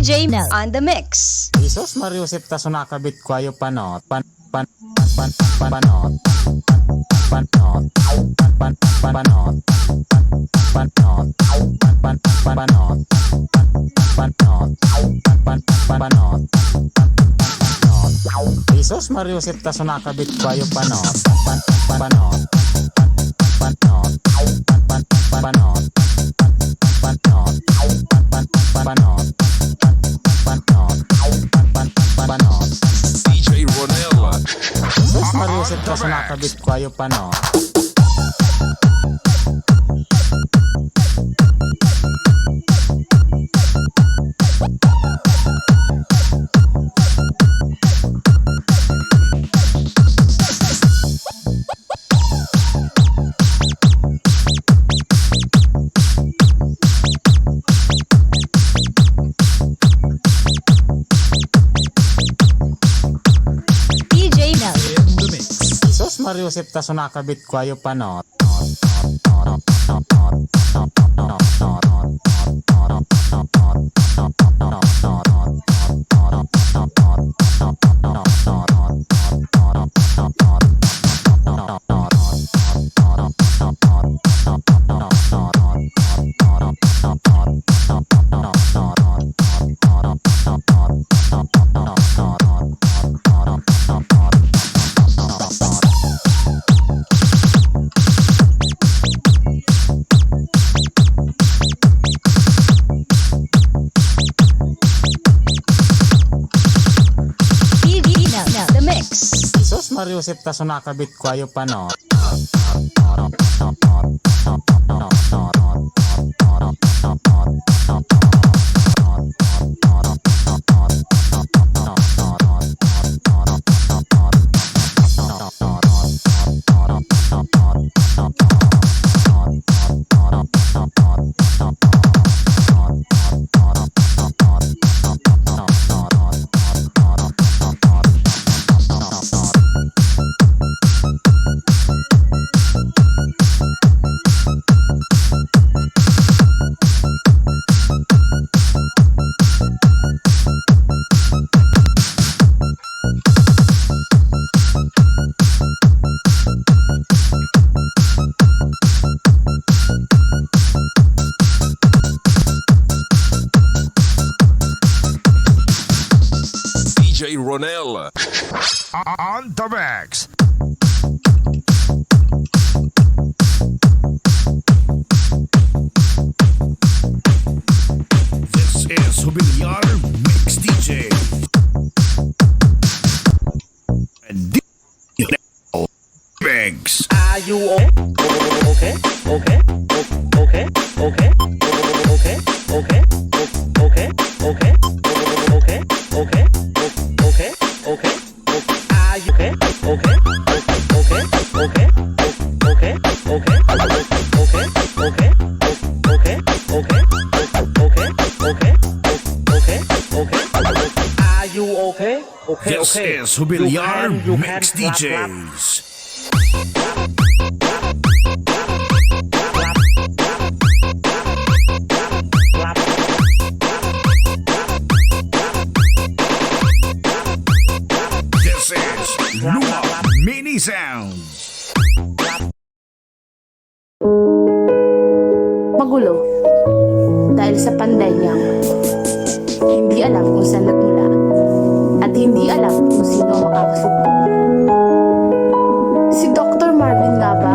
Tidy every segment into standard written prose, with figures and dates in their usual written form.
DJ Mel on the mix. Isos Mariusip ta sunakabit ko ayo panot panot Isos Mariusip ta sunakabit ko ayo panot DJ Ronella. Isos Mariusip ta sunakabit ko ayo panot. DJ Mel. Isos Mariusip ta sunakabit ko ayo panot. DJ Mel the mix. Isos Mariusip ta sunakabit ko ayo panot. DJ Ronella. On the mix. This is Humiliar Mix DJ. And DJ Mix. Are you okay? Okay? Okay? Okay? Okay? Okay? Okay? Okay? Okay? Okay? Okay? Okay? Are you okay? Okay? Okay? Okay? Okay? Okay? Okay? Okay? Okay? Okay? Okay? Okay? Okay? Are you okay? Okay? This Okay. is Humiliar You Mix can clap, clap. DJs. This is Luma Mini Sounds. Magulo dahil sa pandemyang hindi alam kung saan nagmula at hindi alam kung sino ang makakasugpo. Si Dr. Marvin nga ba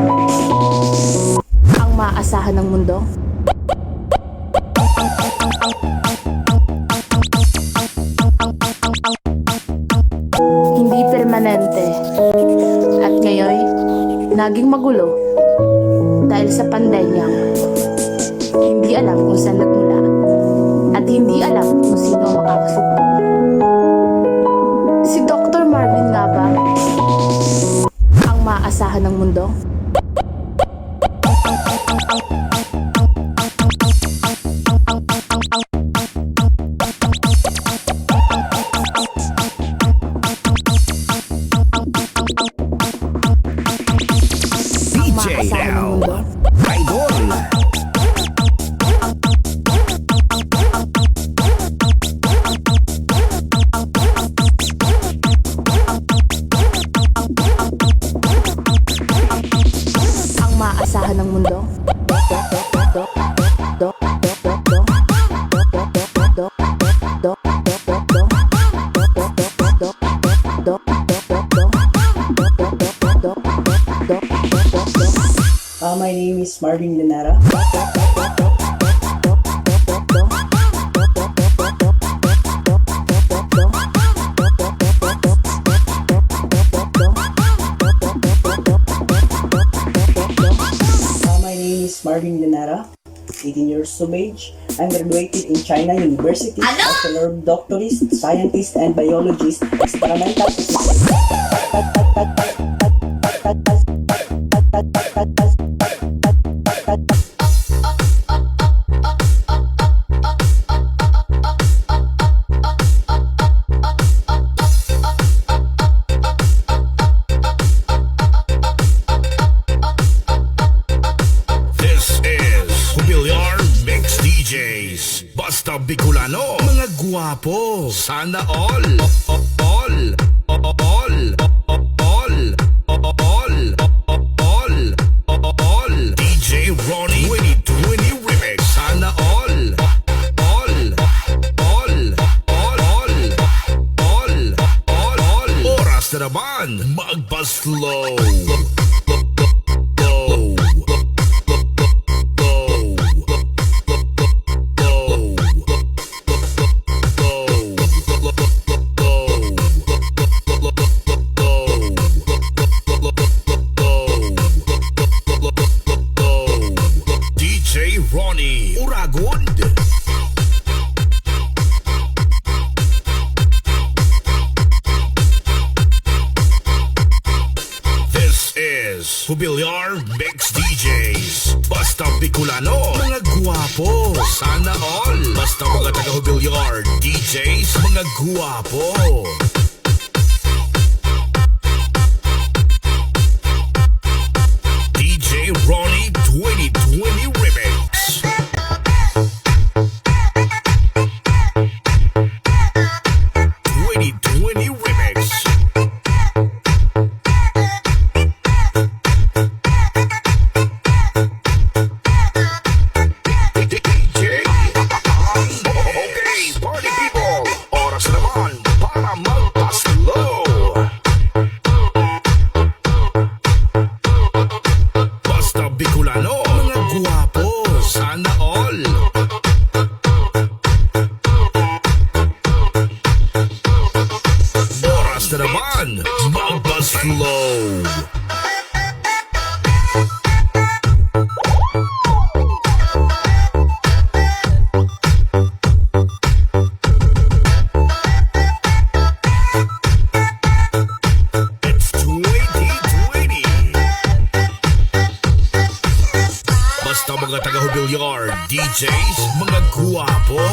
ang maaasahan ng mundo? Hindi permanente at ngayon naging magulo dahil sa pandemyang hindi alam kung saan nagmula at hindi alam kung sino ang makakasugpo. Si Dr. Marvin nga ba ang maaasahan ng mundo? DJ L. Idol. mundo. My name is Marvin Linara. My name is Marvin Linara, 18 years of age. I'm graduated in China University as a Lord Doctorist, Scientist, and Biologist, Experimental. Basta Bicolano, mga guwapo. Sana all, all, all, all, all. DJ Ronnie 2020 Remix. Sana all, all, all, all. Oras na naman, magpa-slow. Ronnie Uragon. This is Jubilar Mix DJs. Basta Bicolano, mga guwapo. Sana all. Basta mga taga-Jubilar DJs, mga guwapo. DJ Ronnie 2020 Remix. 2020 Remix. DJ. Okay, party people. Oras naman para magpa-slow. Basta Bicolano, mga guwapo. Sana all. Oras na naman, magpa-slow. It's 2020. Basta mga taga-Jubilar DJs, mga guwapo.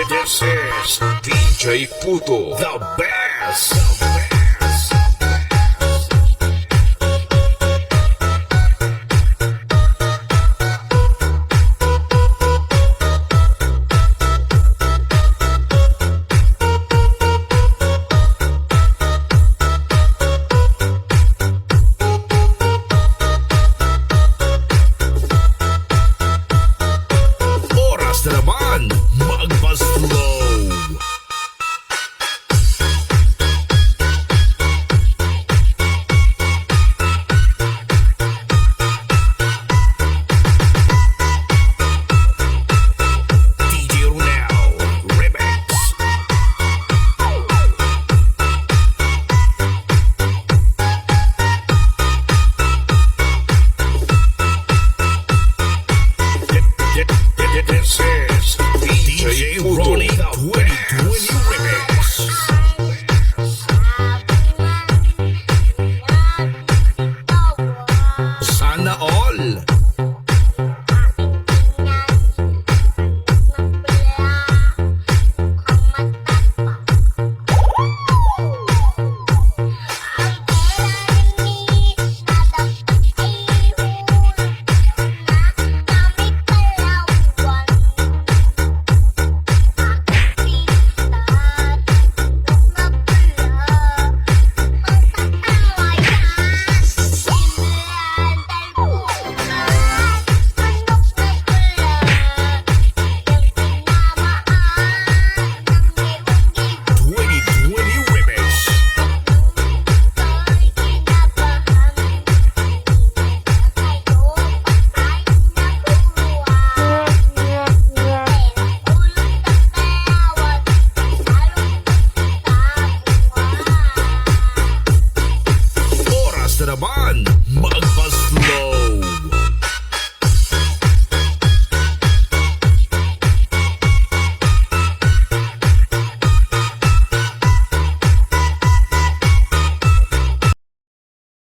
This is DJ Puto, the best. Oras na naman, magpa-slow. Basta naman, mag